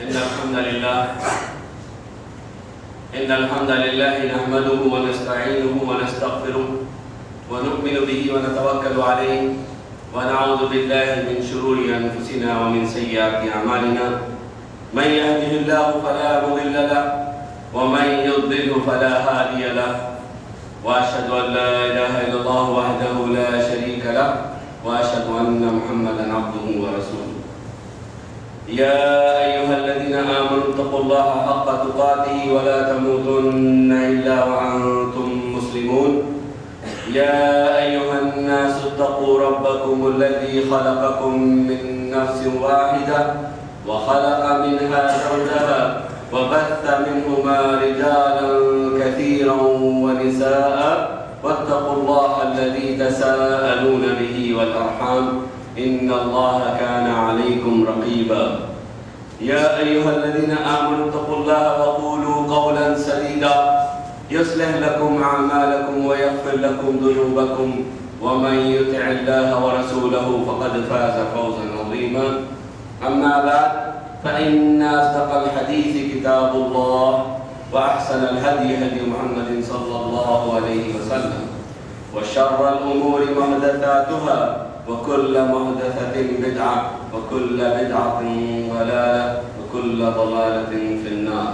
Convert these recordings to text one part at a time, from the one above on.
إن الحمد لله نحمده ونستعينه ونستغفره ونؤمن به ونتوكل عليه ونعوذ بالله من شرور أنفسنا ومن سيئات أعمالنا من يهده الله فلا مضل له ومن يضلل فلا هادي له وأشهد أن لا إله إلا الله وحده لا شريك له وأشهد أن محمدا عبده ورسوله يا أيها الذين آمنوا اتقوا الله حق تقاته ولا تموتن إلا وأنتم مسلمون يا أيها الناس اتقوا ربكم الذي خلقكم من نفس واحدة وخلق منها زوجها وبث منهما رجالا كثيرا ونساء واتقوا الله الذي تساءلون به والأرحام إن الله كان عليكم رقيبا يا أيها الذين آمنوا اتقوا الله وقولوا قولا سديدا يصلح لكم أعمالكم ويغفر لكم ذنوبكم ومن يطع الله ورسوله فقد فاز فوزا عظيما أما بعد فإن أصدق الحديث كتاب الله وأحسن الهدي هدي محمد صلى الله عليه وسلم وشر الأمور محدثاتها وكل محدثة بدعة وكل بدعة ضلالة وكل ضلالة في النار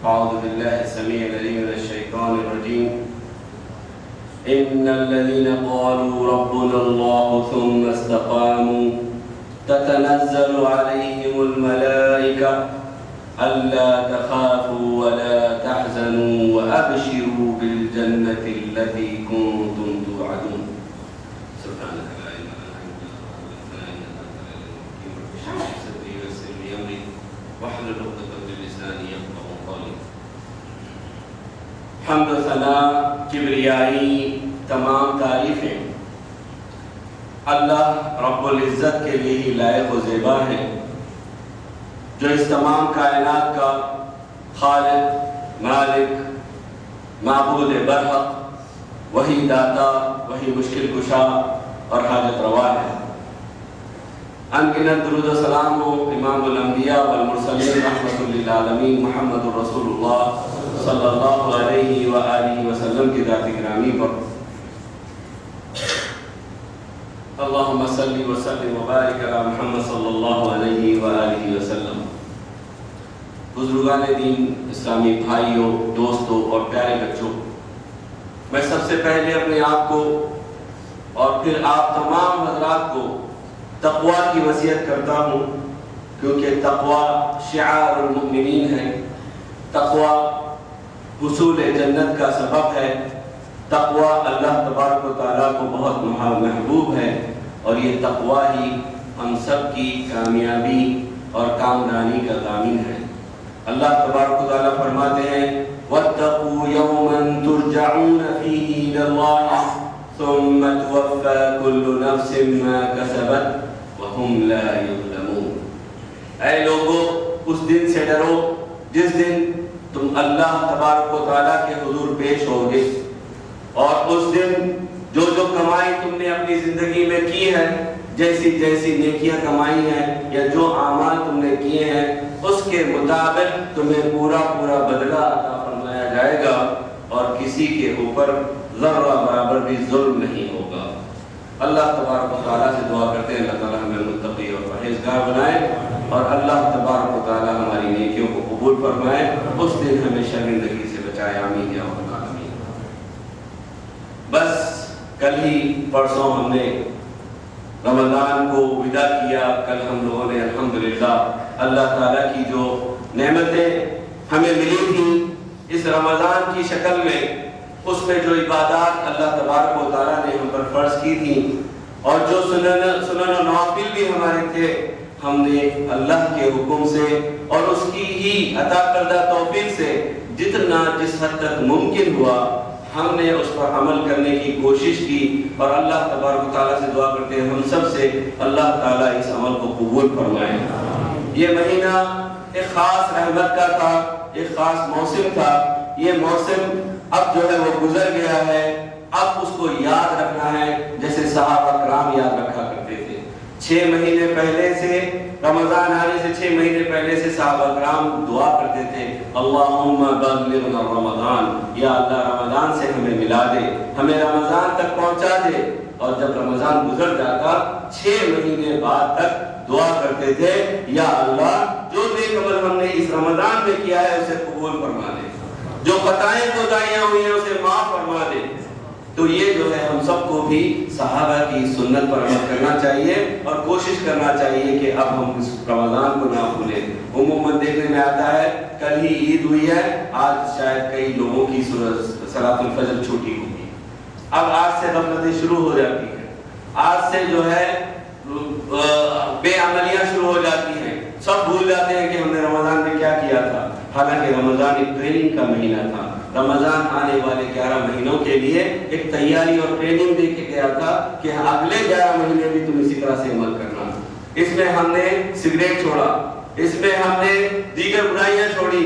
أعوذ بالله السميع العليم من الشيطان الرجيم إن الذين قالوا ربنا الله ثم استقاموا تتنزل عليهم الملائكة ألا تخافوا ولا تحزنوا وأبشروا بالجنة التي كنتم توعدون سبحانك لا علم لنا إلا ما علمتنا واحلل عقدة من لساني يفقهوا قولي. حمد و ثنا کبریائی تمام تعریفیں اللہ رب العزت کے لیے ہی لائق و زیبا ہے، جو اس تمام کائنات کا خالق، مالک، معبود برحق، وہی داتا، وہی مشکل کشا اور حاجت روا ہے۔ انگنت درود و سلام ہو امام الانبیاء والمرسلین رحمت للعالمین محمد رسول اللہ صلی اللہ علیہ وآلہ وسلم کی ذات گرامی پر۔ اللہم صلی وسلم وبارک علی محمد صلی اللہ علیہ وآلہ وسلم۔ بزرگان دین، اسلامی بھائیوں، دوستوں اور پیارے بچوں، میں سب سے پہلے اپنے آپ کو اور پھر آپ تمام حضرات کو تقوی کی وصیت کرتا ہوں، کیونکہ تقوی شعار المؤمنین ہے، تقوی حصول جنت کا سبب ہے، تقوی اللہ تبارک و تعالیٰ کو بہت محبوب ہے، اور یہ تقوی ہی ہم سب کی کامیابی اور کامرانی کا ضامن ہے۔ اللہ تبارک و تعالیٰ فرماتے ہیں وَاتَّقُوا يَوْمًا تُرْجَعُونَ فِيهِ إِلَى اللَّهِ ثُمَّ تُوَفَّى كُلُّ نَفْسٍ مَا كَسَبَتْ وَهُمْ لَا يُظْلَمُونَ۔ اے لوگو، اس دن سے ڈرو جس دن تم اللہ تبارک و تعالیٰ کے حضور پیش ہوگے، اور اس دن جو کمائی تم نے اپنی زندگی میں کی ہے، جیسی نیکیاں کمائی ہیں یا جو اعمال تم نے کیے ہیں، اس کے مطابق تمہیں پورا بدلہ عطا فرمایا جائے گا، اور کسی کے اوپر ذرہ برابر بھی ظلم نہیں ہوگا۔ اللہ تبارک و تعالیٰ سے دعا کرتے ہیں اللہ تعالیٰ ہمیں متقی اور پرہیزگار بنائے، اور اللہ تبارک و تعالیٰ ہماری نیکیوں کو قبول فرمائے، اس دن ہمیں شرمندگی سے بچائے، آمین یا رب العالمین۔ بس کل ہی پرسوں ہم نے رمضان کو ودا کیا، کل ہم لوگوں نے الحمدللہ اللہ تعالیٰ کی جو نعمتیں ہمیں ملی تھیں اس رمضان کی شکل میں، اس میں جو عبادات اللہ تبارک و تعالیٰ نے ہم پر فرض کی تھیں، اور جو سنن و نوافل بھی ہمارے تھے، ہم نے اللہ کے حکم سے اور اس کی ہی عطا کردہ توفیق سے جتنا جس حد تک ممکن ہوا ہم نے اس پر عمل کرنے کی کوشش کی، اور اللہ تبارک و تعالیٰ سے دعا کرتے ہیں ہم سب سے اللہ تعالیٰ اس عمل کو قبول فرمائے۔ یہ مہینہ ایک خاص رحمت کا تھا، ایک خاص موسم تھا، یہ موسم اب جو ہے وہ گزر گیا ہے، اب اس کو یاد رکھنا ہے جیسے صحابہ کرام یاد رکھا کرتے تھے۔ 6 مہینے پہلے سے رمضان آنے سے 6 مہینے پہلے سے صحابہ کرام دعا کرتے تھے اللہم بلغنا رمضان، یا اللہ رمضان سے ہمیں ملا دے، ہمیں رمضان تک پہنچا دے۔ اور جب رمضان گزر جاتا 6 مہینے بعد تک دعا کرتے تھے یا اللہ جو نیک عمل ہم نے اس رمضان میں کیا ہے اسے قبول فرما دے، جو خطائیں کوتاہیاں ہوئی ہیں اسے معاف فرما دے۔ تو یہ جو ہے ہم سب کو بھی صحابہ کی سنت پر عمل کرنا چاہیے اور کوشش کرنا چاہیے کہ اب ہم اس رمضان کو نہ بھولیں۔ عموماً دیکھنے میں آتا ہے کل ہی عید ہوئی ہے، آج شاید کئی لوگوں کی صلاۃ الفجر چھوٹی ہوگی، اب آج سے غفلتیں شروع ہو جاتی ہیں، آج سے جو ہے بے عملیاں شروع ہو جاتی ہیں، سب بھول جاتے ہیں کہ ہم نے رمضان میں کیا کیا تھا، حالانکہ رمضان ایک ٹریننگ کا مہینہ تھا۔ رمضان آنے والے 11 مہینوں کے لیے ایک تیاری اور ٹریننگ دے کے گیا تھا کہ اگلے 11 مہینے بھی تم اسی طرح سے عمل کرنا۔ اس میں ہم نے سگریٹ چھوڑا، اس میں ہم نے دیگر برائیاں چھوڑی،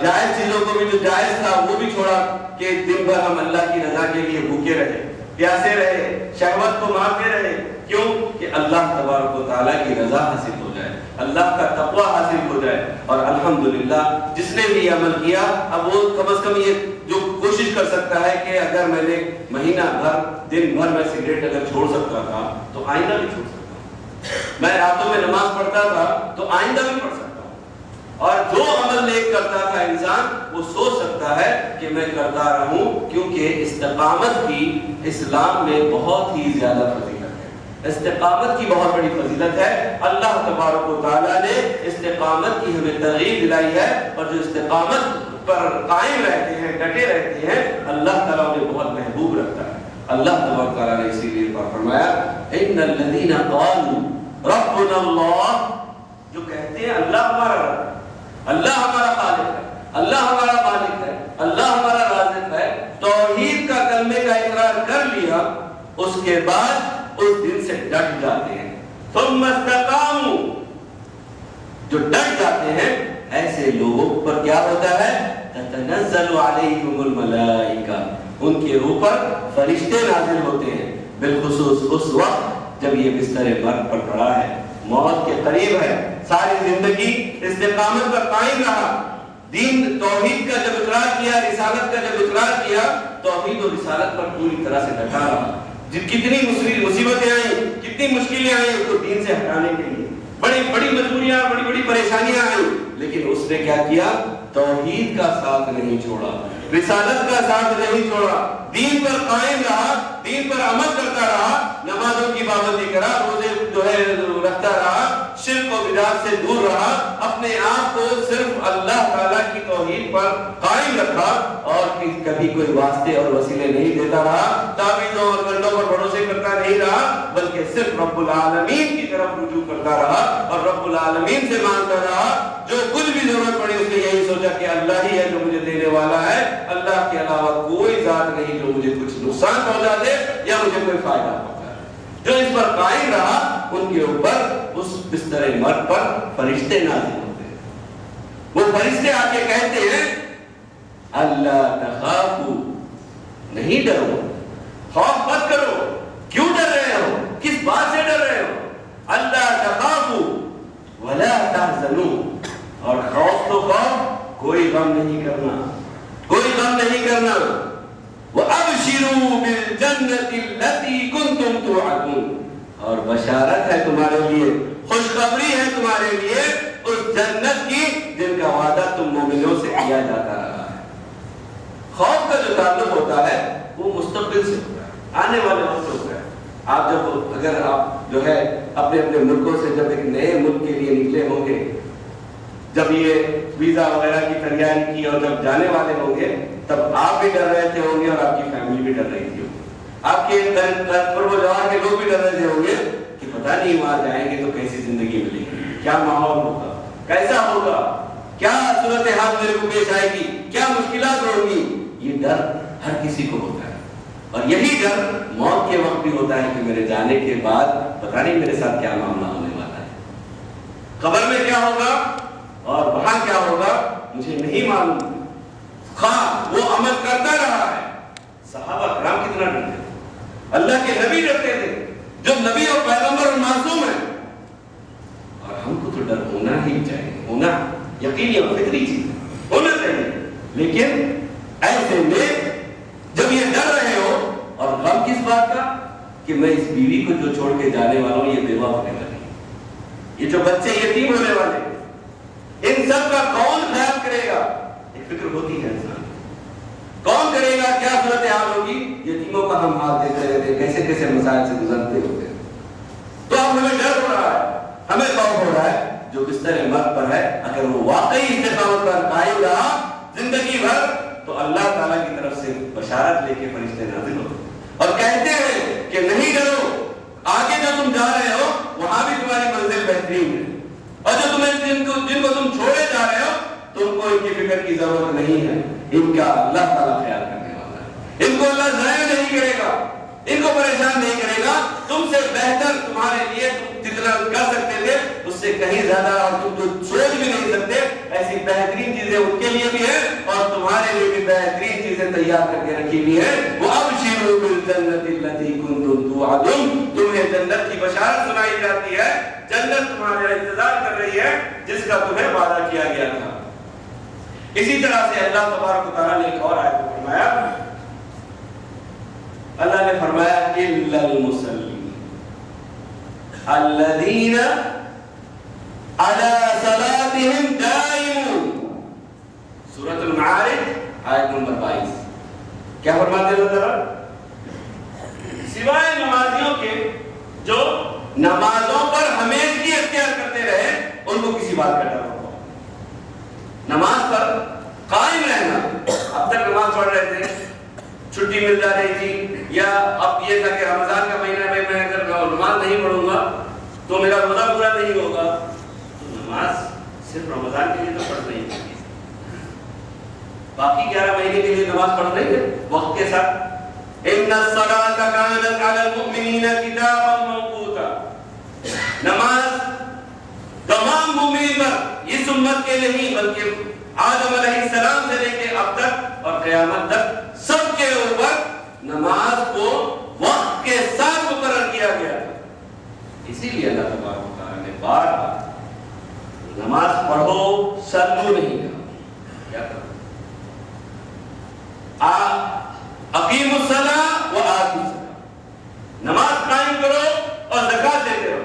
جائز چیزوں کو بھی جو جائز تھا وہ بھی چھوڑا کہ دن بھر ہم اللہ کی رضا کے لیے بھوکے رہے، پیاسے رہے، شہوت کو مارتے رہے۔ کیوں؟ کہ اللہ تبارک و تعالیٰ کی رضا حاصل ہو جائے، اللہ کا تقوی حاصل ہو جائے۔ اور الحمدللہ جس نے بھی عمل کیا اب وہ کم از کم یہ جو کوشش کر سکتا ہے کہ اگر میں نے مہینہ بھر دن بھر میں سگریٹ اگر چھوڑ سکتا تھا تو آئندہ بھی چھوڑ سکتا ہوں، میں راتوں میں نماز پڑھتا تھا تو آئندہ بھی پڑھ سکتا ہوں۔ اور جو عمل نیک کرتا تھا انسان وہ سوچ سکتا ہے کہ میں کرتا رہوں، کیونکہ استقامت کی اسلام میں بہت ہی زیادہ فضیلت ہے، استقامت کی بہت بڑی فضیلت ہے۔ اللہ تبارک و تعالیٰ نے استقامت کی ہمیں ترغیب دلائی ہے، اور جو استقامت پر قائم رہتے ہیں، ڈٹے رہتے ہیں، اللہ تعالیٰ انہیں بہت محبوب رکھتا ہے۔ اللہ تبارک تعالیٰ نے اسی لیے فرمایا ان الذین قالوا ربنا اللہ، جو کہتے ہیں اللہ ہمارا رب، اللہ ہمارا خالق ہے، اللہ ہمارا مالک ہے، اللہ ہمارا رازق ہے، توحید کا کلمے کا اقرار کر لیا، اس کے بعد اس دن سے ڈٹ جاتے ہیں۔ ثم استقاموا، جو ڈٹ جاتے ہیں ایسے لوگوں پر کیا ہوتا ہے؟ تتنزل علیہم الملائکہ، ان کے اوپر فرشتے نازل ہوتے ہیں، بالخصوص اس وقت جب یہ بستر مرگ پر پڑا ہے، موت کے قریب ہے، ساری زندگی استقامت پر قائم رہا، دین توحید کا جب اقرار کیا، رسالت کا جب اقرار کیا، توحید اور رسالت پر پوری طرح سے ڈٹا رہا، کتنی مصیبتیں آئیں، کتنی مشکلیں آئیں اس کو دین سے ہٹانے کے لیے، بڑی بڑی مجبوریاں، بڑی بڑی پریشانیاں آئیں، لیکن اس نے کیا کیا؟ توحید کا ساتھ نہیں چھوڑا، رسالت کا ساتھ نہیں چھوڑا، دین پر قائم رہا، دین پر عمل کرتا رہا، نمازوں کی پابندی کرا، روزے جو ہے رکھتا رہا، شرک و بدعت سے دور رہا، اپنے آپ کو صرف اللہ تعالیٰ کی توحید پر قائم رکھا، اور کبھی کوئی واسطے اور وسیلے نہیں دیتا رہا، تعویذوں اور گنڈوں پر بھروسے کرتا نہیں رہا، بلکہ صرف رب العالمین کی طرف رجوع کرتا رہا اور رب العالمین سے مانگتا رہا۔ جو کچھ بھی ضرورت پڑی اس نے یہی سوچا کہ اللہ ہی ہے جو مجھے دینے والا ہے، اللہ کے علاوہ کوئی ذات نہیں جو مجھے کچھ نقصان پہنچا دے یا مجھے کوئی فائدہ پہنچا دے۔ جو اس پر قائم رہا ان کے اوپر اس بستر مرگ پر فرشتے نازل ہوتے ہیں، وہ فرشتے آ کے کہتے ہیں اللہ تخافوا، نہیں ڈرو، خوف مت کرو، کیوں ڈر رہے ہو، کس بات سے ڈر رہے ہو؟ اللہ تخافوا ولا تحزنوا، اور خوف تو خوف، کوئی غم نہیں کرنا، کوئی غم نہیں کرنا۔ وَأَبْشِرُوا بِالْجَنَّةِ الَّتِي كُنْتُمْ تُوعَدُونَ، اور بشارت ہے تمہارے لیے، خوشخبری ہے تمہارے لیے اس جنت کی جن کا وعدہ تم مومنوں سے کیا جاتا رہا ہے۔ خوف کا جو تعلق ہوتا ہے وہ مستقبل سے ہوتا ہے، آنے والے وقت سے ہوتا ہے۔ آپ جب اگر آپ جو ہے اپنے اپنے ملکوں سے جب ایک نئے ملک کے لیے نکلے ہوں گے، جب یہ ویزا وغیرہ کی تیاری کی اور جب جانے والے ہوں گے، تب آپ بھی ڈر رہے تھے ہوں گے اور آپ کی فیملی بھی ڈر رہی تھی ہوگی، آپ کے قرب و جوار کے لوگ بھی ڈر رہے تھے ہوں گے کہ پتہ نہیں وہاں جائیں گے تو کیسی زندگی ملے گی، کیا ماحول ہوگا، کیسا ہوگا، کیا صورتحال میرے کو پیش آئے گی، کیا مشکلات ہوں گی۔ یہ ڈر ہر کسی کو ہوتا ہے، اور یہی ڈر موت کے وقت بھی ہوتا ہے کہ میرے جانے کے بعد پتہ نہیں میرے ساتھ کیا معاملہ ہونے والا ہے، قبر میں کیا ہوگا اور وہاں کیا ہوگا مجھے نہیں معلوم۔ خواہ وہ عمل کرتا رہا ہے، صحابہ کرام کتنا ڈرتے تھے، اللہ کے نبی ڈرتے تھے، جو نبی اور پیغمبر اور معصوم ہیں، اور تو ڈر ہونا ہی چاہیے، ہونا یقینی اور فطری چیز ہے، ہونا چاہیے. لیکن ایسے میں جب یہ ڈر رہے ہو، اور غم کس بات کا کہ میں اس بیوی کو جو چھوڑ کے جانے والا ہوں یہ بیوہ ہونے والی ہے، یہ جو بچے یتیم ہونے والے ہیں، ان سب کا کون خیال کرے گا؟ ایک فکر ہوتی ہے انسان، کون کرے گا؟ کیا صورتحال ہوگی؟ یتیموں کا ہم ہاتھ دیتے رہتے، کیسے کیسے مسائل سے گزرتے ہوتے. تو اب ہمیں ڈر ہو رہا ہے، ہمیں خوف ہو رہا ہے جو بستر مرگ پر ہے، اگر وہ واقعی استقامت پر قائم رہا زندگی بھر تو اللہ تعالیٰ کی طرف سے بشارت لے کے فرشتے نازل ہوتے اور کہتے ہیں کہ نہیں ڈرو، آگے جو تم جا رہے ہو وہاں بھی تمہاری منزل بہترین ہے، اور جو تمہیں جن کو تم چھوڑے جا رہے ہو تم کو ان کی فکر کی ضرورت نہیں ہے، ان کا اللہ تعالیٰ خیال کرنے والا ہے، ان کو اللہ ضائع نہیں کرے گا، ان کو پریشان نہیں کرے گا. تم سے بہتر تمہارے لیے تم جتنا کر سکتے تھے اس سے کہیں زیادہ، اور تم جو سوچ بھی نہیں سکتے ایسی بہترین چیزیں ان کے لیے بھی ہیں اور تمہارے لیے بھی بہترین چیزیں تیار کر کے رکھی ہوئی ہیں. وَأَبْشِرُوا بِالْجَنَّةِ الَّتِي كُنتُمْ تُوعَدُونَ، تمہیں جنت کی بشارت سنائی جاتی ہے، جنت تمہارا انتظار کر رہی ہے جس کا تمہیں وعدہ کیا گیا تھا. اسی طرح سے اللہ تبارک و تعالیٰ نے ایک اور آیت میں فرمایا، اللہ نے فرمایا الا المصلین الذین علی صلاتهم دائمون، سورۃ المعارج آیت نمبر 22. کیا فرماتے ہیں اللہ؟ سوائے نمازیوں کے جو نمازوں پر ہمیشگی اختیار کرتے رہے ان کو کسی بات کا ڈر ہو. نماز پر قائم رہنا، اب تک نماز پڑھ رہے تھے، چھٹی مل جا رہی تھی، یا اب یہ تھا کہ رمضان کا مہینہ میں اگر نماز نہیں پڑھوں گا تو میرا روزہ پورا نہیں ہوگا. تو نماز صرف رمضان کے لیے تو پڑھ نہیں ہے، باقی 11 مہینے کے لیے نماز پڑھ رہے تھے وقت کے ساتھ. ان الصلاۃ کانت علی المؤمنین کتابا موقوتا، نماز تمام مومنین پر، اس امت کے نہیں بلکہ آدم علیہ السلام سے لے کے اب تک اور قیامت تک سب کے اوپر نماز کو وقت کے ساتھ مقرر کیا گیا تھا. اسی لیے اللہ تبارک و تعالیٰ نے بار بار نماز پڑھو سلو نہیں کہا، کیا کہا؟ اقیموا الصلاۃ وآتوا الزکاۃ، نماز قائم کرو اور زکات دیتے رہو.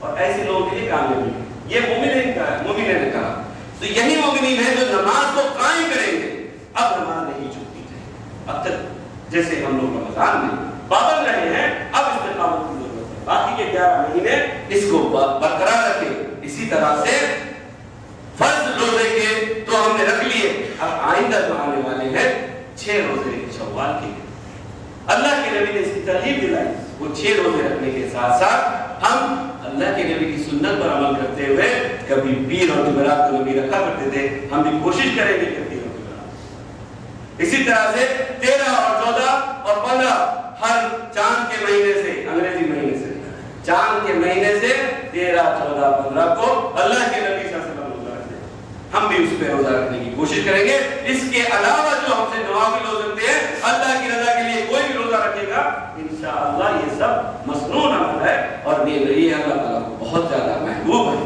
اور ایسے لوگوں کے لیے کامیابی ہے، یہ مومن نے کہا. تو یہی مومنین ہیں جو نماز کو قائم کریں گے. اب نماز نہیں چھوٹنی چاہیے. اب تک جیسے ہم لوگ رمضان میں پابند رہے ہیں، اب استقامت کی ضرورت ہے. باقی کے 11 مہینے اس کو برقرار رکھیں. اسی طرح سے فرض روزے کے تو ہم نے رکھ لیے، اب آئندہ جو آنے والے ہیں 6 روزے شوال کے، اللہ کے نبی نے اس کی ترغیب دلائی. وہ 6 روزے رکھنے کے ساتھ ساتھ ہم اللہ کے نبی کی سنت پر عمل کرتے ہوئے، کبھی پیر اور جمعرات کو نبی رکھا کرتے تھے، ہم بھی کوشش کریں گے کہ پیر اور جمعرات. اسی طرح سے 13 اور 14 اور 15 ہر چاند کے مہینے سے، انگریزی مہینے سے، چاند کے مہینے سے 13 14 15 کو اللہ کے نبی صلی اللہ علیہ وسلم روزہ رکھتے ہیں. ہم بھی اس پہ روزہ رکھنے کی کوشش کریں گے. اس کے علاوہ جو ہم سے نوافل ہو سکتے ہیں، اللہ کی رضا کے لیے کوئی بھی روزہ رکھے گا انشاءاللہ یہ سب مسنون عمل ہے اور یہ اللہ تعالیٰ کو بہت زیادہ محبوب ہے.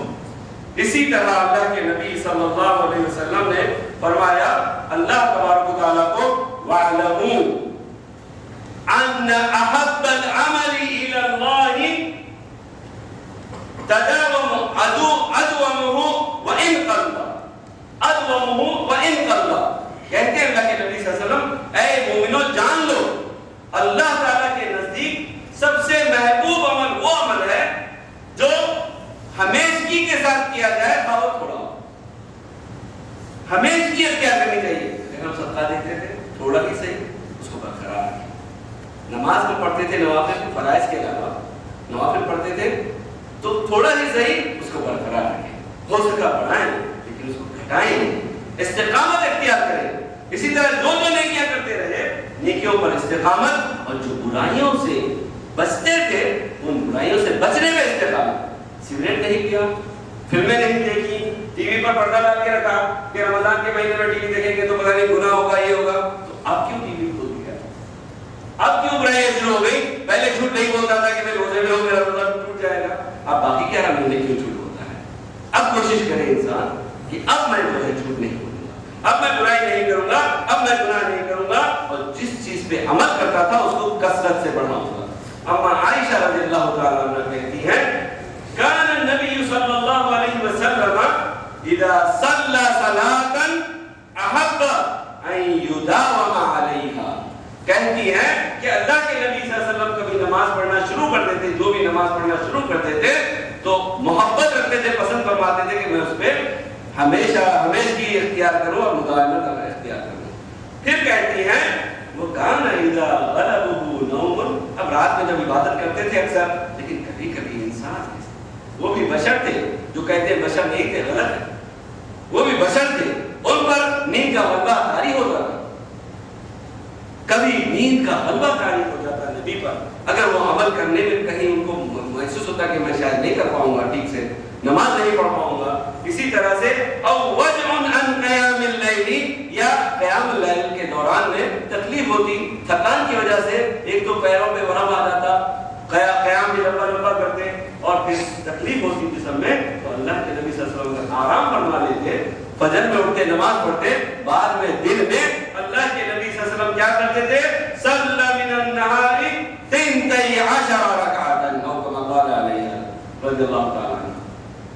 اسی طرح اللہ کے نبی صلی اللہ علیہ وسلم نے فرمایا، اللہ تبارک و تعالیٰ کو وَاعْلَمُوا أَنَّ أَحَبَّ الْعَمَلِ إِلَى اللَّهِ تَدَاوَمُ أَدْوَمُهُ وَإِنْ قَلَّ، أَدْوَمُهُ وَإِنْ قَلَّ. کہتے ہیں اللہ کے نبی صلی اللہ علیہ وسلم، اے مومنو جان لو اللہ تعالیٰ کے نزدیک سب سے محبوب عمل وہ عمل ہے جو ہمیشگی کے ساتھ کیا جائے، خواہ تھوڑا ہو. ہمیشگی اختیار کرنی چاہیے. اگر ہم صدقہ دیتے تھے تھوڑا ہی صحیح، اس کو برقرار رکھیں. نماز میں پڑھتے تھے نوافل، فرائض کے علاوہ نوافل پڑھتے تھے تو تھوڑا ہی صحیح اس کو برقرار رکھیں. ہو سکا بڑھائیں لیکن اس کو گھٹائیں، استقامت اختیار کریں. اسی طرح جو نیکیاں کرتے رہے نیکیوں پر استقامت، اور جو برائیوں سے بچتے تھے ان برائیوں سے بچنے میں استقامت. سگریٹ نہیں پیا، فلمیں نہیں دیکھی، ٹی وی پر پردہ ڈال کے رکھا کہ رمضان کے مہینے میں ٹی وی دیکھیں گے تو پتہ نہیں گناہ ہوگا، یہ ہوگا. تو اب کیوں ٹی وی کھول دیا؟ اب کیوں برائیاں شروع ہو گئی؟ پہلے جھوٹ نہیں بولتا تھا کہ میں روزے میں ہوں میرا روزہ ٹوٹ جائے گا، اب باقی 11 مہینے کیوں جھوٹ ہوتا ہے؟ اب کوشش کرے انسان کہ اب میں جو ہے جھوٹ نہیں بولوں گا، اب میں برائی نہیں کروں گا، اب میں گناہ نہیں کروں گا، اور جس چیز پہ عمل کرتا تھا اس کو کثرت سے بڑھاؤں گا۔ اما عائشہ رضی اللہ تعالیٰ عنہ کہتی ہیں کان النبی صلی اللہ علیہ وسلم اذا صلی صلاۃ احب ان یداوم علیہا، کہتی ہے کہ اللہ کے نبی صلی اللہ علیہ وسلم کبھی نماز پڑھنا شروع کر دیتے، جو بھی نماز پڑھنا شروع کرتے تھے تو محبت رکھتے تھے، پسند فرماتے تھے کہ میں اس پہ ہمیشگی اختیار کروں اور مداومت اختیار کروں۔ پھر کہتی ہیں وہ کان اذا غلبہ نوم، اب رات میں جب عبادت کرتے تھے اکثر، لیکن کبھی کبھی انسان وہ بھی بشر تھے، جو کہتے ہیں بشر نہیں تھے غلط ہے، وہ بھی بشر تھے، ان پر نیند کا غلبہ طاری ہوتا تھا، کبھی نیند کا غلبہ طاری ہو جاتا نبی پر، اگر وہ عمل کرنے میں کہیں ان کو محسوس ہوتا کہ میں شاید نہیں کر پاؤں گا ٹھیک سے، نماز نہیں پڑھ پاؤں گا، اسی طرح سے او وجع عن قیام اللیل، یا قیام اللیل کے دوران میں تکلیف ہوتی، تھکان کی وجہ سے، ایک تو پیروں پہ ورم آ جاتا، قیام بھی لمبا لمبا کرتے اور پھر تکلیف ہوتی جسم میں، تو اللہ کے نبی صلی اللہ علیہ وسلم آرام فرما لیتے، فجر میں اٹھتے نماز پڑھتے، بعد میں دن میں اللہ کے نبی صلی اللہ علیہ وسلم کیا کرتے تھے، صلی من النہار 12 رکعتا او کما قال علیہ رضی اللہ تعالیٰ عنہ،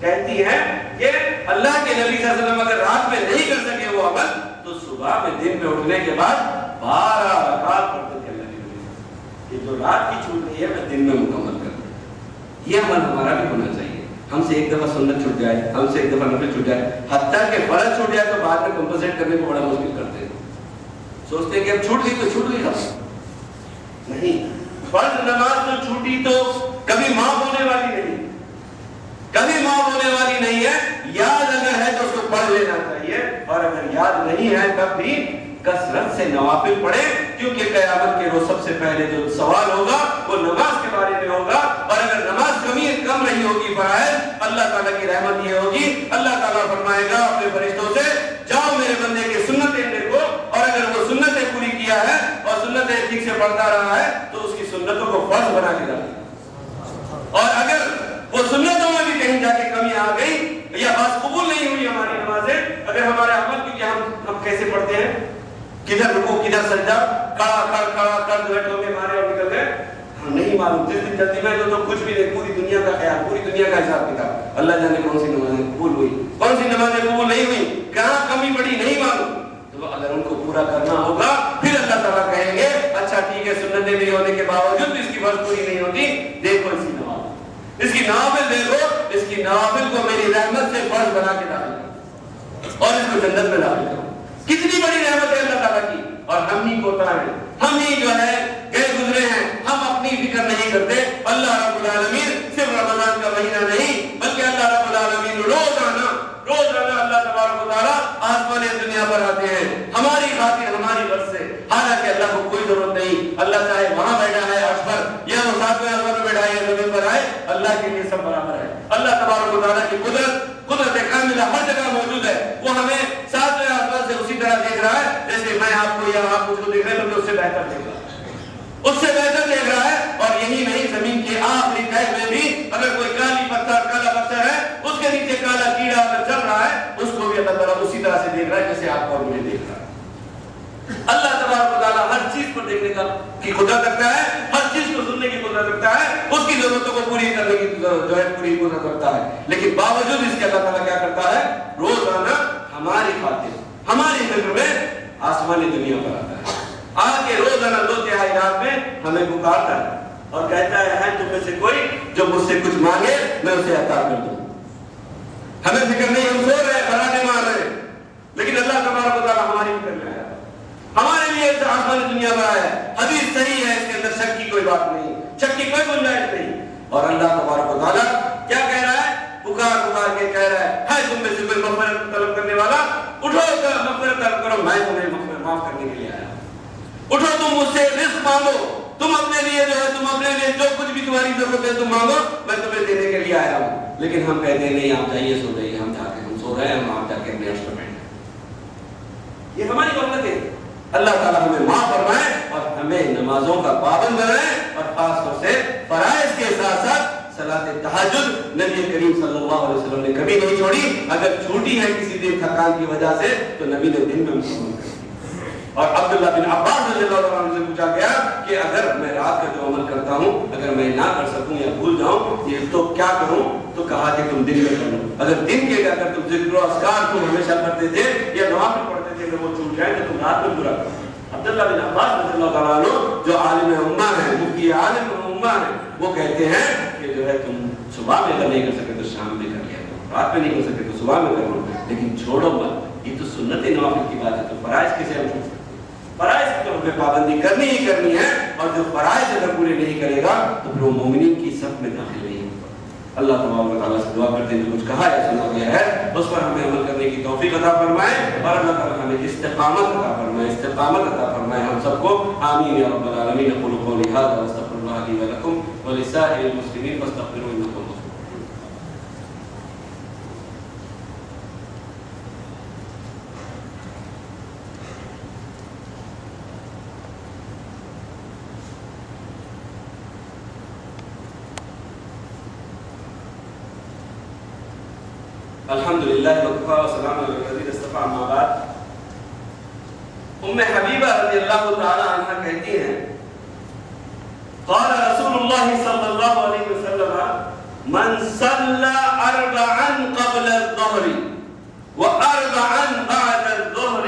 کہتی ہے کہ اللہ کے نبی صلی اللہ علیہ وسلم اگر رات میں نہیں کر سکے وہ عمل تو صبح میں دن میں اٹھنے کے بعد 12 رکعت پڑھتے تھے اللہ کے نبی، کہ جو رات کی چھوٹ رہی ہے میں دن میں مکمل کر دوں۔ یہ عمل ہمارا بھی ہونا چاہیے، ہم سے ایک دفعہ سنت چھوٹ جائے، ہم سے ایک دفعہ نفل چھوٹ جائے، حتیٰ کہ فرض چھوٹ جائے تو بعد میں کمپنسیٹ کرنے کو بڑا مشکل کرتے ہیں، سوچتے ہیں کہ اب چھوٹ گئی تو چھوٹ گئی، نہیں، فرض نماز تو چھوٹی تو کبھی معاف ہونے والی نہیں، کبھی معاف ہونے والی نہیں ہے، یاد اگر ہے تو اس کو پڑھ لینا چاہیے، اور اگر یاد نہیں ہے تب بھی کثرت سے نوافل پڑھے، کیونکہ قیامت کے روز سب سے پہلے جو سوال ہوگا وہ نماز کے بارے میں ہوگا، اور اگر نماز کم رہی ہوگی فرائض، اللہ تعالیٰ کی رحمت یہ ہوگی، اللہ تعالیٰ فرمائے گا اپنے فرشتوں سے جاؤ میرے بندے کی سنتیں دیکھو، اور اگر وہ سنتیں پوری کیا ہے اور سنتیں ٹھیک سے پڑھتا رہا ہے تو اس کی سنتوں کو فرض بنا کے ڈالے، اور اگر وہ سنتوں میں بھی کہیں جا کے کمی آ گئی یا بات قبول نہیں ہوئی ہماری نمازیں، اگر ہمارے عمل، کیونکہ ہم کیسے پڑھتے ہیں، کدھر رکوع کدھر سجدہ، کھڑا کر بیٹھو گے مارے اور نکل گئے، ہم نہیں معلوم، جس دن جلدی میں تو کچھ بھی نہیں، پوری دنیا کا خیال، پوری دنیا کا حساب کتاب، اللہ جانے کون سی نمازیں قبول ہوئی، کون سی نمازیں قبول نہیں ہوئی، کہاں کمی پڑی نہیں معلوم، تو اگر ان کو پورا کرنا ہوگا پھر اللہ تعالیٰ کہیں گے اچھا ٹھیک ہے، سنتیں بھی ہونے کے باوجود اس کی فرض پوری نہیں ہوتی، دیکھو اس کی نماز، اس کی نوافل دیکھو، اس کی نوافل کو میری رحمت سے فرض بنا کے داخل کرو اور اس کو جنت میں داخل کرو، کتنی بڑی رحمت ہے اللہ تعالیٰ کی، اور ہم ہی کوتا ہے، ہم ہی جو ہے گئے گزرے ہیں، ہم اپنی فکر نہیں کرتے، اللہ رب العالمین صرف رمضان کا مہینہ نہیں بلکہ اللہ رب العالمین روزانہ اللہ تبارک و تعالیٰ آسمان دنیا پر آتے ہیں ہماری خاطر، ہماری غرض سے، حالانکہ اللہ کو کوئی ضرورت نہیں، اللہ چاہے وہاں بیٹھا ہے عرش پر یا وہ 7ویں آسمان میں بیٹھا ہے زمین پر آئے، اللہ کے لیے سب برابر ہے، اللہ تبارک و تعالیٰ کی قدرت کاملہ ہر جگہ موجود ہے، وہ ہمیں 7ویں آسمان سے اسی طرح دیکھ رہا ہے جیسے میں آپ کو یا آپ مجھ کو دیکھ رہے ہیں، بلکہ اس سے بہتر دیکھ رہا ہے، اس سے بہتر دیکھ رہا ہے، اور یہی نہیں زمین کے آخری تہہ میں بھی اگر کوئی کالا پتھر ہے، اس کے نیچے کالا کیڑا اگر چل رہا ہے، اس کو بھی اللہ تعالیٰ اسی طرح سے دیکھ رہا ہے جیسے آپ کو اور مجھے دیکھ رہا ہے۔ اللہ تبارک و تعالیٰ ہر چیز پر دیکھنے کی قدرت رکھتا ہے، ہر چیز کو سننے کی قدرت رکھتا ہے، اس کی ضرورتوں کو پوری کرنے کی جو ہے پوری قدرت رکھتا ہے، لیکن باوجود اس کے اللہ تعالیٰ کیا کرتا ہے، روزانہ ہماری خاطر، ہماری فکر میں آسمانی دنیا پر آتا ہے، آ کے روزانہ 2/3 رات میں ہمیں پکارتا ہے اور کہتا ہے تم میں سے کوئی جو مجھ سے کچھ مانگے میں اسے عطا کر دوں۔ ہمیں فکر نہیں، ہم سو رہے ہیں، خراٹے مار رہے ہیں، لیکن اللہ تبارک و تعالیٰ ہماری فکر میں آیا، ہمارے لیے آسمانی دنیا پر آیا ہے، حدیث صحیح ہے، اس کے اندر شک کی کوئی بات نہیں، شک کی کوئی گنجائش نہیں، اور اللہ تبارک و تعالیٰ کیا کہہ رہا ہے، پکار کے کہہ رہا ہے تم میں سے کوئی مغفرت طلب کرنے والا، اٹھو مغفرت طلب کرو، میں تمہیں معاف کرنے کے لیے آیا، اٹھو تم مجھ سے رزق مانگو، تم اپنے لیے جو ہے، تم اپنے لیے جو کچھ بھی تمہاری ضرورت ہے تم مانگو، میں تمہیں دینے کے لیے آیا ہوں، لیکن ہم کہتے ہیں نہیں آپ جائیے سو جائیے، ہم سو رہے ہیں، ہم آپ جا کے اپنے عرش پر بیٹھیں، یہ ہماری غفلت ہے۔ اللہ تعالیٰ ہمیں معاف فرمائے اور ہمیں نمازوں کا پابند بنائے، اور خاص طور سے فرائض کے ساتھ ساتھ صلاۃ تہجد نبی کریم صلی اللہ علیہ وسلم نے کبھی نہیں چھوڑی. اگر چھوٹی ہے کسی دن تھکان کی وجہ سے تو نبی نے دن میں مکمل کر دی. اور عبداللہ بن عباس رضی اللہ عنہ سے پوچھا گیا کہ اگر میں رات کا جو عمل کرتا ہوں اگر میں نہ کر سکوں یا بھول جاؤں یہ تو کیا کروں؟ تو کہا کہ تم دن میں کر لو. اگر دن کے اگر تم ذکر و اذکار تم ہمیشہ کرتے تھے یا نوافل پڑھتے تھے اگر وہ چھوٹ جائے تو تم رات میں پورا کرو. عبداللہ بن عباس رضی اللہ تعالیٰ عنہ جو عالم امہ ہیں, مفتی عالم امہ ہیں, وہ کہتے ہیں کہ جو ہے تم صبح میں اگر نہیں کر سکے تو شام میں کر لیا کرو, رات میں نہیں کر سکے تو صبح میں کر لو, لیکن چھوڑو مت. یہ تو سنت نوافل کی بات ہے, تو فرائض کسے ہم چھوڑ سکتے؟ فرائض کی تو ہمیں پابندی کرنی ہی کرنی ہے, اور جو فرائض اگر پورے نہیں کرے گا تو پھر وہ مومنین کی صف میں داخل نہیں ہوگا. اللہ تبارک و تعالیٰ سے دعا کرتے ہیں جو کچھ کہا ہے سنا گیا ہے اس پر ہمیں عمل کرنے کی توفیق عطا فرمائے, اور اللہ تعالیٰ ہمیں استقامت عطا فرمائے, استقامت عطا فرمائے ہم سب کو. آمین یا رب العالمین. اقول قولی ھذا واستغفر اللہ لی ولکم ولسائر المسلمین فاستغفروہ انہ هو الغفور. الحمدللہ وکفا وسلام علی الذین اصطفیٰ اما بعد. ام حبیبہ رضی اللہ تعالی عنہ کہتی ہیں قال رسول اللہ صلی اللہ علیہ وسلم من صلى اربعا قبل الظہر واربعا بعد الظہر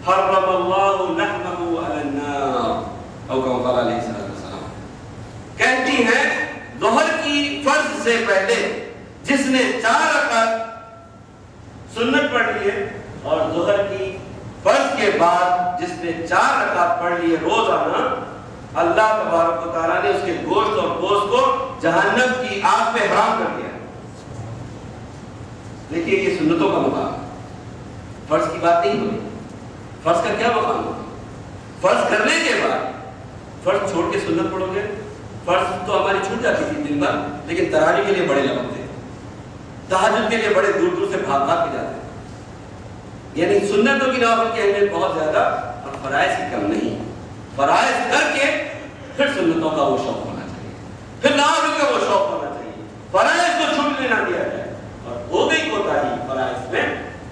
حرم اللہ لحمہ علی النار او کما قال علیہ السلام. کہتی ہیں ظہر کی فرض سے پہلے جس نے 4 رکعت سنت پڑھ لی ہے اور ظہر کی فرض کے بعد جس نے 4 رکعت پڑھ لی ہے روزانہ, اللہ تبارک و تعالیٰ نے اس کے گوشت اور گوشت کو جہنم کی آگ پہ حرام کر دیا. دیکھیے یہ سنتوں کا مقام ہے, فرض کی بات نہیں ہوئی. فرض کا کیا مقام ہوگا؟ فرض کرنے کے بعد فرض چھوڑ کے سنت پڑھو گے. فرض تو ہماری چھوٹ جاتی تھی دن بھر, لیکن تراویح کے لیے بڑے لگتے تھے, تہجد کے لیے بڑے دور دور سے بھاگ بھاگ کے جاتے ہیں. یعنی سنتوں کی نوافل کی اہمیت بہت زیادہ اور فرائض کی کم نہیں. فرائض کر کے پھر سنتوں کا وہ شوق ہونا چاہیے, پھر نوافل کا وہ شوق ہونا چاہیے. فرائض کو چھوٹنے نہ دیا جائے, اور ہو گئی کوتاہی فرائض میں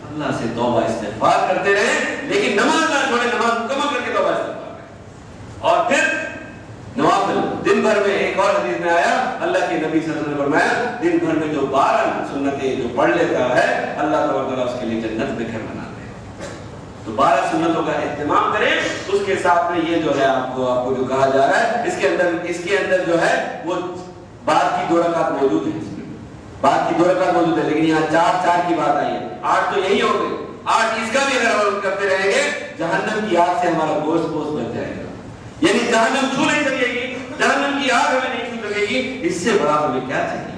اللہ سے توبہ استغفار کرتے رہیں, لیکن نماز نہ چھوڑیں, نماز مکمل کر کے توبہ استغفار کریں. اور پھر نوافل دن بھر میں, ایک اور حدیث میں آیا اللہ کے نبی صلی اللہ علیہ وسلم نے فرمایا دن بھر میں جو 12 سنتیں جو پڑھ لیتا ہے اللہ تبارک و تعالیٰ اس کے لیے جنت میں گھر بنا دے. تو 12 سنتوں کا اہتمام کریں. اس کے ساتھ میں یہ جو ہے آپ کو جو کہا جا رہا ہے اس کے اندر جو ہے وہ بعد کی 2 رکعت موجود ہے, اس میں بعد کی 2 رکعت موجود ہے, لیکن یہاں 4 کی بات آئی ہے. 8 تو یہی ہو گئے, 8 اس کا بھی اگر ہم کرتے رہیں گے جہنم کی آگ سے ہمارا گوشت بچ جائے گا. یعنی جہنم چھو نہیں سکے گی, جہنم کی آگ ہمیں نہیں چھو سکے گی. اس سے بڑا ہمیں کیا چاہیے؟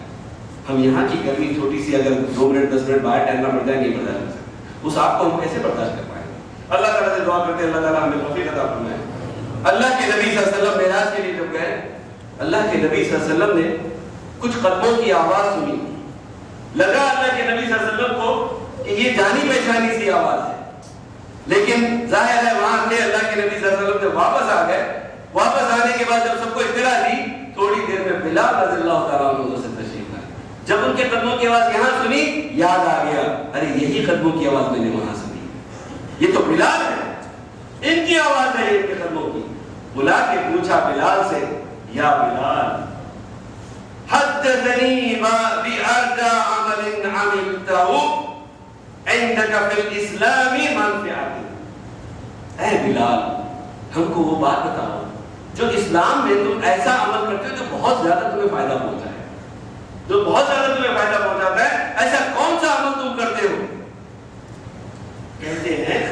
ہم یہاں کی گرمی چھوٹی سی اگر 2 منٹ 10 منٹ باہر ٹہلنا پڑ جائے نہیں برداشت کر سکتے, اس آگ کو ہم کیسے برداشت کر پائیں گے؟ اللہ تعالیٰ سے دعا کرتے ہیں اللہ تعالیٰ ہمیں توفیق عطا فرمائے. اللہ کے نبی صلی اللہ علیہ وسلم معراج کے لیے جب گئے, اللہ کے نبی صلی اللہ علیہ وسلم نے کچھ قدموں کی آواز سنی. لگا اللہ کے نبی صلی اللہ علیہ وسلم کو کہ یہ جانی پہچانی سی آواز ہے, لیکن ظاہر ہے وہاں سے اللہ کے نبی صلی اللہ علیہ وسلم جب واپس آ گئے, واپس آنے کے بعد جب سب کو اطلاع دی, تھوڑی دیر میں بلال رضی اللہ تعالیٰ عنہ سے تشریف لائے. جب ان کے قدموں کی آواز یہاں سنی, یاد آ گیا ارے یہی قدموں کی آواز میں نے وہاں سنی, یہ تو بلال ہے, ان کی آواز ہے ان کے قدموں کی. بلا کے پوچھا بلال سے, یا بلال حدثنی بأرجى عمل عملته عندك في الاسلام منفعت. اے بلال ہم کو وہ بات بتاؤ جو اسلام میں تم ایسا عمل کرتے ہو جو بہت زیادہ تمہیں فائدہ پہنچا ہے, جو بہت زیادہ تمہیں فائدہ پہنچاتا ہے, ایسا کون سا عمل تم کرتے ہو؟ کہتے ہیں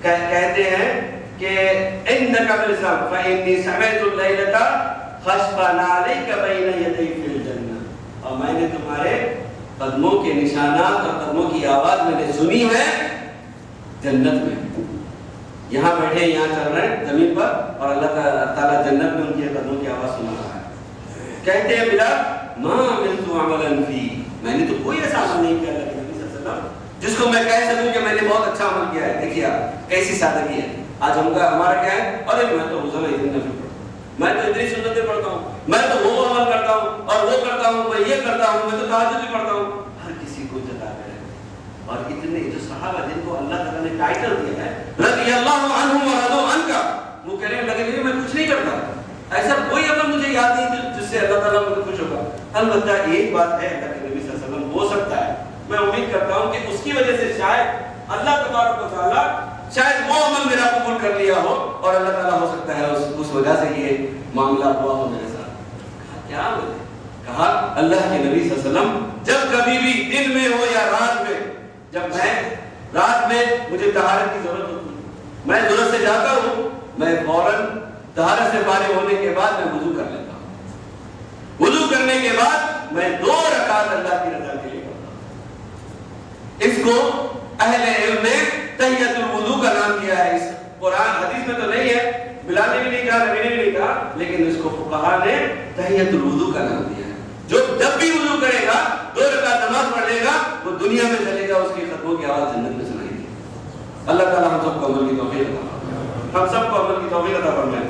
کہتے ہیں کہ انک بالاسلام فانی سمعت الليلة خشفا عليك بين يدي في الجنة. اور میں نے تمہارے قدموں کے نشانات اور قدموں کی آواز میں نے سنی ہے جنت میں. یہاں بیٹھے یہاں چل رہے ہیں زمین پر, اور اللہ تعالیٰ جنت میں ان کی قدموں کی آواز سنا رہا ہے. کہتے ہیں بلال ما عملت عملا فی, میں نے تو کوئی ایسا عمل نہیں کیا اللہ کے نبی صلی اللہ علیہ وسلم جس کو میں کہہ سکوں کہ میں نے بہت اچھا عمل کیا ہے. دیکھیے آپ کیسی سادگی ہے. آج ہمارا کیا ہے, ارے میں تو روزانہ اتنے نفل پڑھتا ہوں, میں تو اتنی سنتیں پڑھتا ہوں، میں تو وہ عمل کرتا ہوں اور وہ کرتا ہوں، میں یہ کرتا ہوں، میں تو تہجد بھی پڑھتا ہوں. ہر کسی کو جتا ہے. اور اتنے جو صحابہ جن کو اللہ تعالیٰ نے ٹائٹل دیا ہے رضی اللہ عنہم ورضوا عنک، وہ کہہ رہے ہیں لگے میں کچھ نہیں کرتا، ایسا کوئی عمل مجھے یاد نہیں جس سے اللہ تعالیٰ مجھے خوش ہوگا. البتہ ایک بات ہے، اللہ کے نبی صلی اللہ علیہ وسلم ہو سکتا ہے، میں امید کرتا ہوں کہ اس کی وجہ سے شاید اللہ تبارک و تعالیٰ شاید وہ عمل میرا قبول کر لیا ہو، اور اللہ تعالیٰ ہو سکتا ہے اس وجہ سے یہ معاملہ ہوا ہو میرے ساتھ. کیا بولے؟ کہا اللہ کے نبی صلی اللہ علیہ وسلم جب کبھی بھی دن میں ہو یا رات میں، جب میں رات میں مجھے طہارت کی ضرورت ہوتی ہے، میں ضرورت سے جاتا ہوں، میں فوراً طہارت سے فارغ ہونے کے بعد میں وضو کر لیتا ہوں. وضو کرنے کے بعد میں 2 رکعت اللہ کی رضا کے لیے پڑھتا ہوں. اس کو اہل علم نے تحیۃ الوضو کا نام دیا ہے. اس قرآن حدیث میں تو نہیں ہے، بلال نے بھی نہیں کہا، نبی نے بھی نہیں کہا، لیکن اس کو فقہاء نے تحیۃ الوضو کا نام دیا ہے. جو جب بھی وضو کرے گا 2 رکعت نماز پڑھ لے گا، وہ دنیا میں چلے گا، اس کی خطبوں کی آواز جنت میں سنائے گی. اللہ تعالیٰ ہم سب کو عمل کی توفیق عطا فرمائے، ہم سب کو عمل کی توفیق عطا فرمائے.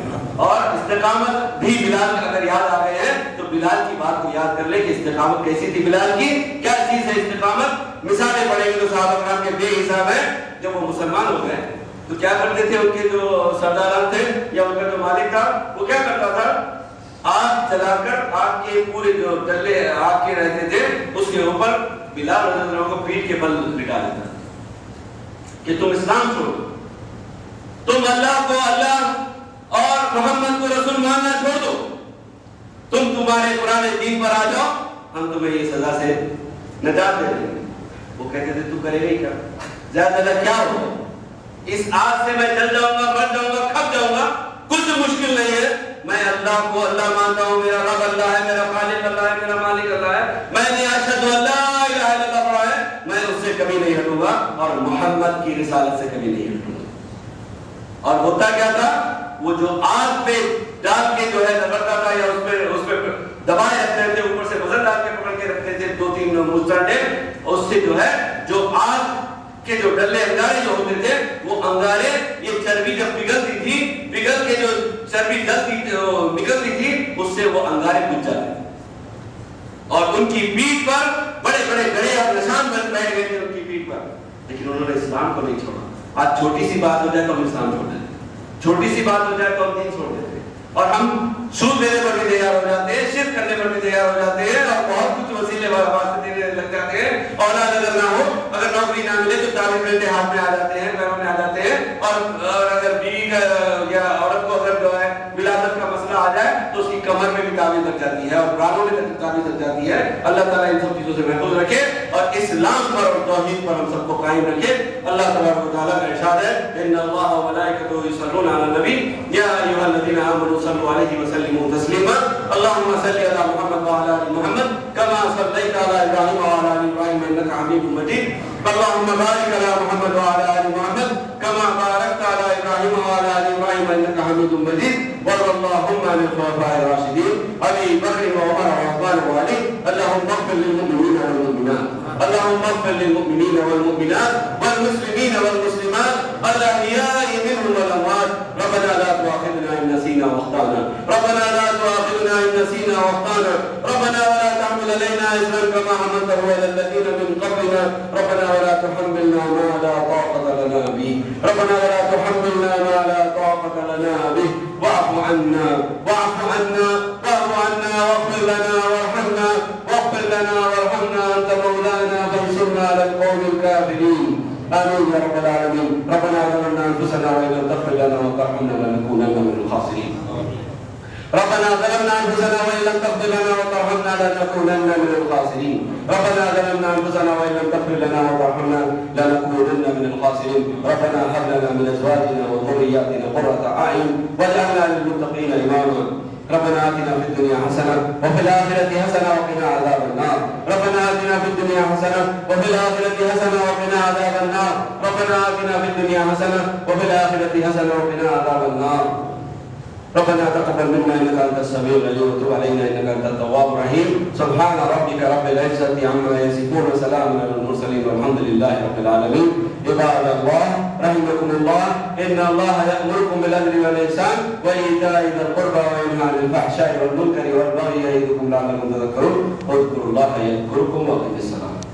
اور استقامت بھی بلال اگر یاد آ گئے ہیں تو بلال کی بات کو یاد کر لیں کہ استقامت کیسی تھی بلال کی، کیا چیز ہے استقامت. مثالیں پڑھیں گے تو صحابہ کرام کے بے حساب ہیں. جب وہ مسلمان ہو گئے تو کیا کرتے تھے، ان کے جو سرداران تھے یا ان کا جو مالک تھا وہ کیا کرتا تھا، آگ جلا کر آگ کے پورے جو ڈلے آگ کے رہتے تھے اس کے اوپر بلال رضی اللہ عنہ کو پیٹ کے بل لٹا دیتا کہ تم اسلام چھوڑو، تم اللہ کو اللہ اور محمد کو رسول ماننا چھوڑ دو، تم تمہارے پرانے دین پر آ جاؤ، ہم تمہیں یہ سزا سے نجات دے دیں گے. وہ کہتے تھے تو کرے گا ہی کیا، زیادہ کیا ہو، اس آگ سے میں جل جاؤں گا، مر جاؤں گا، کھپ جاؤں گا، کچھ مشکل نہیں ہے. میں اللہ کو اللہ مانتا ہوں، میرا رب اللہ ہے، میرا خالق اللہ ہے، میرا مالک اللہ ہے، میں نے اشہد ان لا الہ الا اللہ پڑھا ہے، میں اس سے کبھی نہیں ہٹوں گا اور محمد کی رسالت سے کبھی نہیں ہٹوں گا. اور ہوتا کیا تھا، وہ جو آگ پہ ڈال کے جو ہے دبڑتا تھا یا اس پہ دبائے رکھتے تھے، اوپر سے وزن ڈال کے پکڑ کے رکھتے تھے 2-3 مسترڈے، اس سے جو ہے جو آگ کے جو ڈلے انگارے جو ہوتے تھے وہ انگارے، یہ چربی جب پگھلتی تھی، پگھل کے جو چربی نکلتی تھی اس سے وہ انگارے بجھ جاتے تھے. اور ان کی پیٹھ پر بڑے بڑے گڑھے اور نشان بیٹھ گئے تھے ان کی پیٹھ پر، لیکن انہوں نے اسلام کو نہیں چھوڑا. آج چھوٹی سی بات ہو جائے تو ہم اسلام چھوڑ دیتے، چھوٹی سی بات ہو جائے تو ہم دین چھوڑ دیتے، اور ہم سود دینے پر بھی تیار ہو جاتے ہیں، شرک کرنے پر بھی تیار ہو جاتے ہیں، اور بہت کچھ وسیلے واسطے دینے لگ جاتے ہیں. اولاد اگر نہ ہو، اگر نوکری نہ ملے تو تعلیم ملتے ہاتھ میں آ جاتے ہیں، پیروں میں آ جاتے ہیں. اور اگر بیوی یا عورت کو اگر جو ہے ولادت کا مسئلہ آ جائے تو اس کی کمر میں بھی تعویذ لگ جاتی ہے اور پرانوں میں تعویذ لگ جاتی ہے. اللہ تعالیٰ ان سب چیزوں سے محفوظ رکھے اور اسلام پر اور توحید پر ہم سب کو قائم رکھے. اللہ تبارک و تعالیٰ کا ارشاد ہے ان اللہ و ملائکتہ یصلون علی النبی یا ایھا الذین آمنوا صلوا علیہ وسلموا تسلیما. اللهم صل علی محمد وعلی آل محمد كما صليت على ابراہیم وعلى آل ابراہیم انك حمید مجید. اللهم بارك على محمد وعلى آل محمد كما باركت على ابراہیم وعلى آل ابراہیم انك حمید مجید. وارض اللهم عن الخلفاء الراشدين ابي بكر وعمر وعثمان وعلي. اللهم اغفر للمؤمنين والمؤمنات، اللهم اغفر للمؤمنين والمؤمنات والمسلمين والمسلمات الاحياء منهم والاموات. ربنا لا تؤاخذنا ان نسينا واخطانا، ربنا لا تؤاخذنا ان نسينا واخطانا، ربنا ولا تحمل علينا إصرا كما حملته على الذين من قبلنا، ربنا ولا تحملنا ما لا طاقة لنا به، ربنا ولا تحملنا ما لا طاقة لنا به. واعف عنا واعف عنا واعف عنا واغفر لنا وارحمنا واغفر لنا وارحمنا أنت مولانا فانصرنا على القوم الكافرين. آمين يا رب العالمين. ربنا ظلمنا أنفسنا وإن لم تغفر لنا وترحمنا لنكونن من الخاسرين. ربنا ظلمنا أنفسنا وإن لم تغفر لنا وترحمنا لنكونن من الخاسرين. ربنا ظلمنا أنفسنا وإن لم تغفر لنا وترحمنا لنكونن من الخاسرين. ربنا هب لنا من أزواجنا وذرياتنا قرة أعين واجعلنا للمتقين إماما. ربنا آتنا في الدنيا حسنة وفي الآخرة حسنة وقنا عذاب النار. ربنا آتنا في الدنيا حسنة وفي الآخرة حسنة وقنا عذاب النار. ربنا آتنا في الدنيا حسنة وفي الآخرة حسنة وقنا عذاب النار. ربنا تقبل منا انك انت السميع العليم وتب علينا انك انت التواب الرحيم. سبحان ربك رب العزة عما يصفون وسلام على المرسلين والحمد لله رب العالمين. عباد الله رحمكم الله إن الله يأمركم بالعدل والإحسان وإيتاء ذي القربى وينهى عن الفحشاء والمنكر والبغي يعظكم لعلكم تذكرون اذكروا الله يذكركم وأقيموا الصلاة